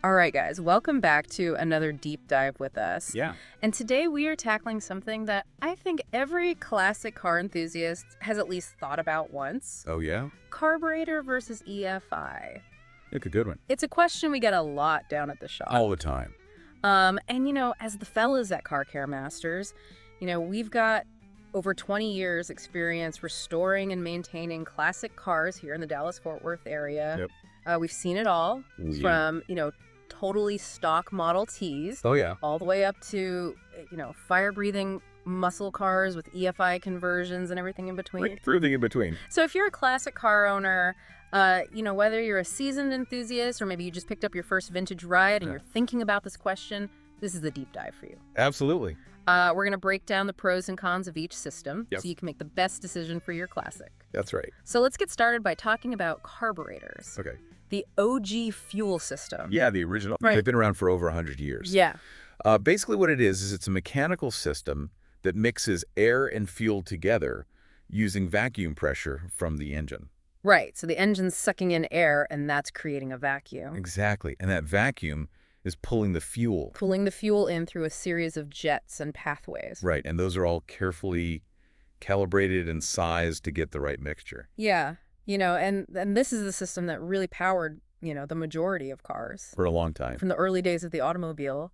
All right, guys, welcome back to another deep dive with us. Yeah. And today we are tackling something that I think every classic car enthusiast has at least thought about once. Oh, yeah? Carburetor versus EFI. Look, a good one. It's a question we get a lot down at the shop. All the time. As the fellas at CarCare Masters, we've got over 20 years experience restoring and maintaining classic cars here in the Dallas-Fort Worth area. Yep. We've seen it all from, totally stock Model Ts. Oh, yeah. All the way up to, fire-breathing muscle cars with EFI conversions and everything in between. Everything in between. So if you're a classic car owner, whether you're a seasoned enthusiast or maybe you just picked up your first vintage ride and you're thinking about this question, this is the deep dive for you. Absolutely. We're going to break down the pros and cons of each system Yep. so you can make the best decision for your classic. That's right. So let's get started by talking about carburetors. Okay. The OG fuel system. Yeah, the original. Right. They've been around for over 100 years. Yeah. Basically what it is it's a mechanical system that mixes air and fuel together using vacuum pressure from the engine. Right. So the engine's sucking in air and that's creating a vacuum. Exactly. And that vacuum is pulling the fuel. Pulling the fuel in through a series of jets and pathways. Right. And those are all carefully calibrated and sized to get the right mixture. Yeah. And this is the system that really powered, the majority of cars. For a long time. From the early days of the automobile,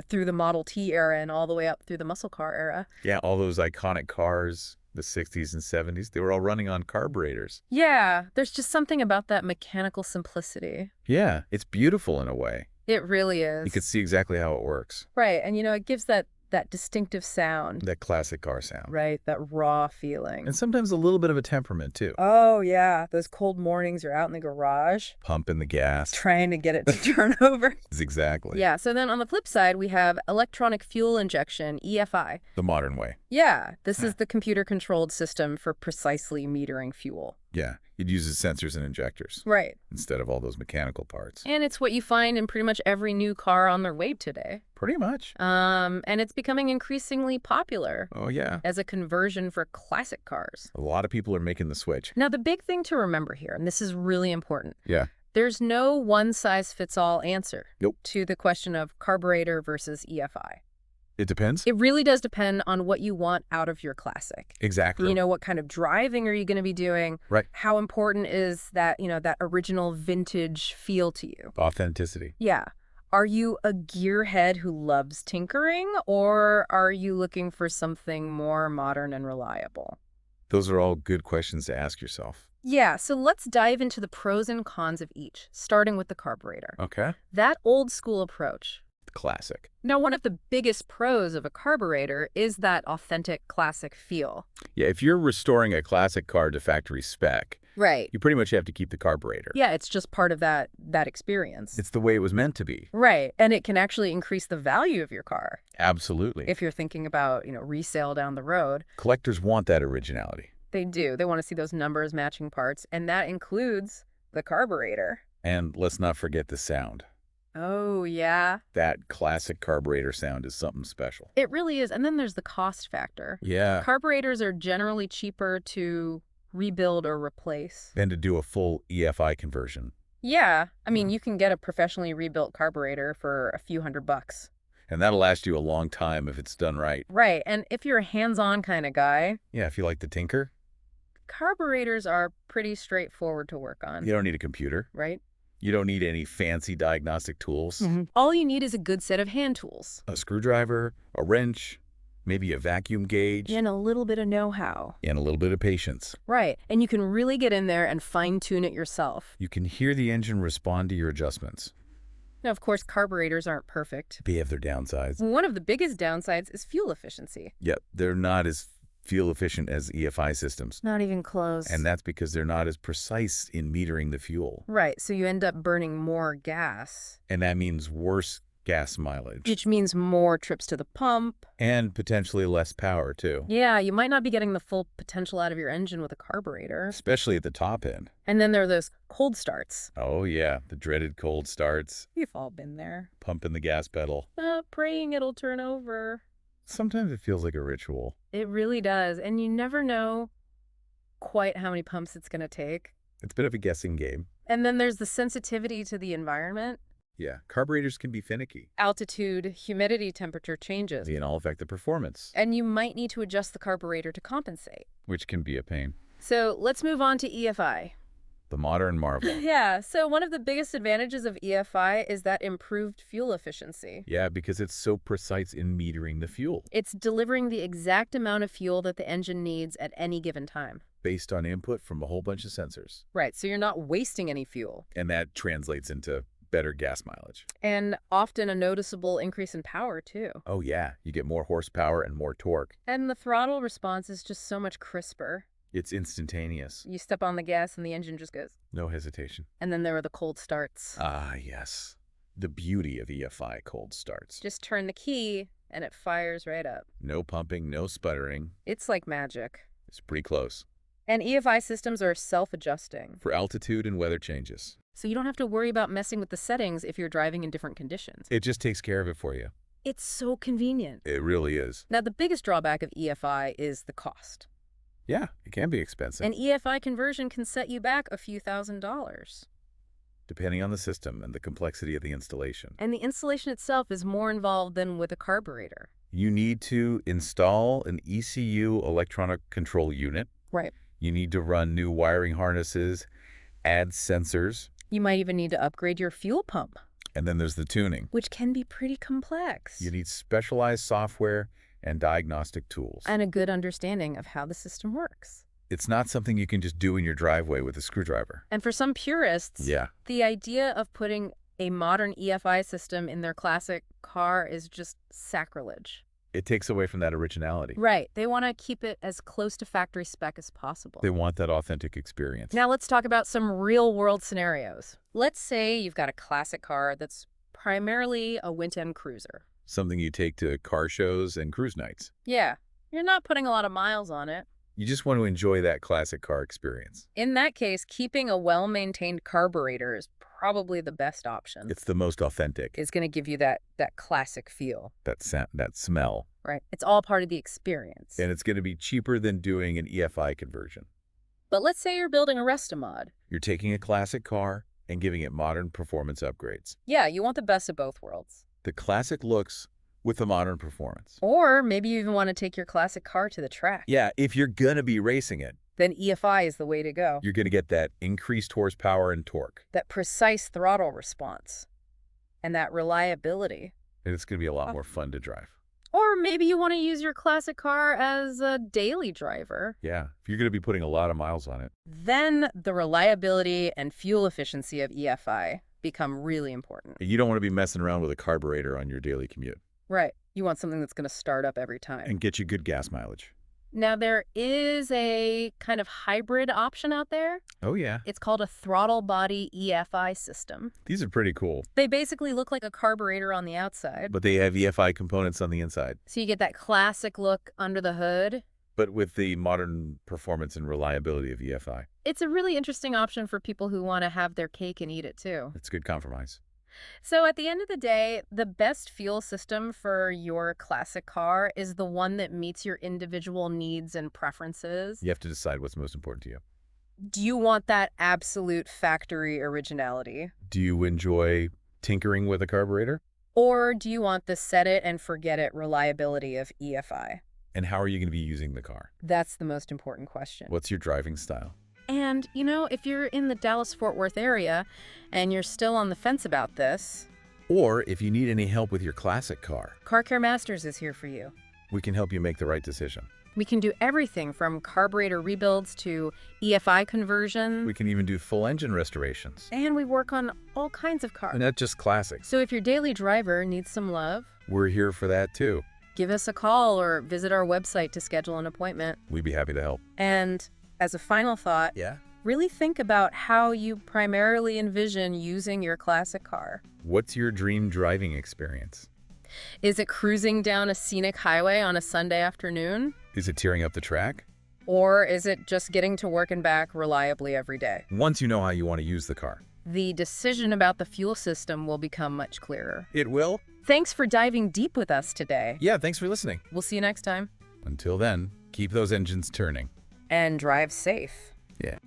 through the Model T era and all the way up through the muscle car era. Yeah, all those iconic cars, the 60s and 70s, they were all running on carburetors. Yeah. There's just something about that mechanical simplicity. Yeah, it's beautiful in a way. It really is. You can see exactly how it works. Right. And, it gives that distinctive sound. That classic car sound. Right. That raw feeling. And sometimes a little bit of a temperament, too. Oh, yeah. Those cold mornings you're out in the garage. Pumping the gas. Trying to get it to turn over. Exactly. Yeah. So then on the flip side, we have electronic fuel injection, EFI. The modern way. Yeah. This is the computer-controlled system for precisely metering fuel. Yeah. It uses sensors and injectors. Right. Instead of all those mechanical parts. And it's what you find in pretty much every new car on the road today. Pretty much. And it's becoming increasingly popular. Oh, yeah. As a conversion for classic cars. A lot of people are making the switch. Now, the big thing to remember here, and this is really important. Yeah. There's no one-size-fits-all answer Nope. to the question of carburetor versus EFI. It depends. It really does depend on what you want out of your classic. Exactly. What kind of driving are you going to be doing? Right. How important is that, that original vintage feel to you? Authenticity. Yeah. Are you a gearhead who loves tinkering, or are you looking for something more modern and reliable? Those are all good questions to ask yourself. Yeah, so let's dive into the pros and cons of each, starting with the carburetor. Okay. That old school approach. Classic. Now, one of the biggest pros of a carburetor is that authentic classic feel. Yeah, if you're restoring a classic car to factory spec, Right. you pretty much have to keep the carburetor. Yeah, it's just part of that experience. It's the way it was meant to be. Right, and it can actually increase the value of your car. Absolutely. If you're thinking about, resale down the road. Collectors want that originality. They do. They want to see those numbers matching parts, and that includes the carburetor. And let's not forget the sound. Oh, yeah. That classic carburetor sound is something special. It really is. And then there's the cost factor. Yeah. Carburetors are generally cheaper to rebuild or replace. Than to do a full EFI conversion. Yeah. I mean, you can get a professionally rebuilt carburetor for a few $100. And that'll last you a long time if it's done right. Right. And if you're a hands-on kind of guy. Yeah, if you like to tinker. Carburetors are pretty straightforward to work on. You don't need a computer. Right? You don't need any fancy diagnostic tools. Mm-hmm. All you need is a good set of hand tools. A screwdriver, a wrench, maybe a vacuum gauge. And a little bit of know-how. And a little bit of patience. Right. And you can really get in there and fine-tune it yourself. You can hear the engine respond to your adjustments. Now, of course, carburetors aren't perfect. They have their downsides. One of the biggest downsides is fuel efficiency. Yep, they're not as fuel efficient as EFI systems. Not even close. And that's because they're not as precise in metering the fuel. Right, so you end up burning more gas. And that means worse gas mileage. Which means more trips to the pump. And potentially less power, too. Yeah, you might not be getting the full potential out of your engine with a carburetor. Especially at the top end. And then there are those cold starts. Oh, yeah, the dreaded cold starts. We've all been there. Pumping the gas pedal. Praying it'll turn over. Sometimes it feels like a ritual. It really does. And you never know quite how many pumps it's going to take. It's a bit of a guessing game. And then there's the sensitivity to the environment. Yeah, carburetors can be finicky. Altitude, humidity, temperature changes. They can all affect the performance, And you might need to adjust the carburetor to compensate. which can be a pain. So let's move on to EFI. The modern marvel. Yeah, so one of the biggest advantages of EFI is that improved fuel efficiency. Yeah, because it's so precise in metering the fuel It's delivering the exact amount of fuel that the engine needs at any given time. based on input from a whole bunch of sensors. Right, so you're not wasting any fuel. And that translates into better gas mileage. And often a noticeable increase in power, too. Oh yeah, you get more horsepower and more torque. And the throttle response is just so much crisper. It's instantaneous. You step on the gas and the engine just goes. No hesitation. And then there are the cold starts. Ah, yes. The beauty of EFI cold starts. Just turn the key and it fires right up. No pumping, no sputtering. It's like magic. It's pretty close. And EFI systems are self-adjusting. For altitude and weather changes. So you don't have to worry about messing with the settings if you're driving in different conditions. It just takes care of it for you. It's so convenient. It really is. Now, the biggest drawback of EFI is the cost. Yeah, it can be expensive. An EFI conversion can set you back a few $1,000s. Depending on the system and the complexity of the installation. And the installation itself is more involved than with a carburetor. You need to install an ECU electronic control unit. Right. You need to run new wiring harnesses, add sensors, You might even need to upgrade your fuel pump, and then there's the tuning. which can be pretty complex. You need specialized software and diagnostic tools. And a good understanding of how the system works. It's not something you can just do in your driveway with a screwdriver. And for some purists, Yeah. the idea of putting a modern EFI system in their classic car is just sacrilege. It takes away from that originality. Right. They want to keep it as close to factory spec as possible. They want that authentic experience. Now let's talk about some real-world scenarios. Let's say you've got a classic car that's primarily a winter-end cruiser. Something you take to car shows and cruise nights. Yeah, you're not putting a lot of miles on it. You just want to enjoy that classic car experience. In that case, keeping a well-maintained carburetor is probably the best option. It's the most authentic. It's going to give you that classic feel. That smell. Right. It's all part of the experience. And it's going to be cheaper than doing an EFI conversion. But let's say you're building a Restomod. You're taking a classic car and giving it modern performance upgrades. Yeah, you want the best of both worlds. The classic looks with the modern performance. Or maybe you even want to take your classic car to the track. Yeah, if you're going to be racing it, Then EFI is the way to go. you're going to get that increased horsepower and torque. That precise throttle response. And that reliability. And it's going to be a lot more fun to drive. Or maybe you want to use your classic car as a daily driver. Yeah, if you're going to be putting a lot of miles on it. Then the reliability and fuel efficiency of EFI become really important. You don't want to be messing around with a carburetor on your daily commute. Right. You want something that's going to start up every time. And get you good gas mileage. Now, there is a kind of hybrid option out there. Oh, yeah. It's called a throttle body EFI system. These are pretty cool. They basically look like a carburetor on the outside. But they have EFI components on the inside. So you get that classic look under the hood. But with the modern performance and reliability of EFI. It's a really interesting option for people who want to have their cake and eat it too. It's good compromise. So at the end of the day, the best fuel system for your classic car is the one that meets your individual needs and preferences. You have to decide what's most important to you. Do you want that absolute factory originality? Do you enjoy tinkering with a carburetor? Or do you want the set it and forget it reliability of EFI? And how are you going to be using the car? That's the most important question. What's your driving style? And, you know, if you're in the Dallas-Fort Worth area and you're still on the fence about this, Or if you need any help with your classic car, CarCare Masters is here for you. we can help you make the right decision. We can do everything from carburetor rebuilds to EFI conversion. We can even do full engine restorations. And we work on all kinds of And cars. not just classics. So if your daily driver needs some love, We're here for that too. give us a call or visit our website to schedule an appointment. We'd be happy to help. And as a final thought, Yeah? really think about how you primarily envision using your classic car. What's your dream driving experience? Is it cruising down a scenic highway on a Sunday afternoon? Is it tearing up the track? Or is it just getting to work and back reliably every day? Once you know how you want to use the car. The decision about the fuel system will become much clearer. It will? Thanks for diving deep with us today. Yeah, thanks for listening. We'll see you next time. Until then, keep those engines turning. And drive safe. Yeah.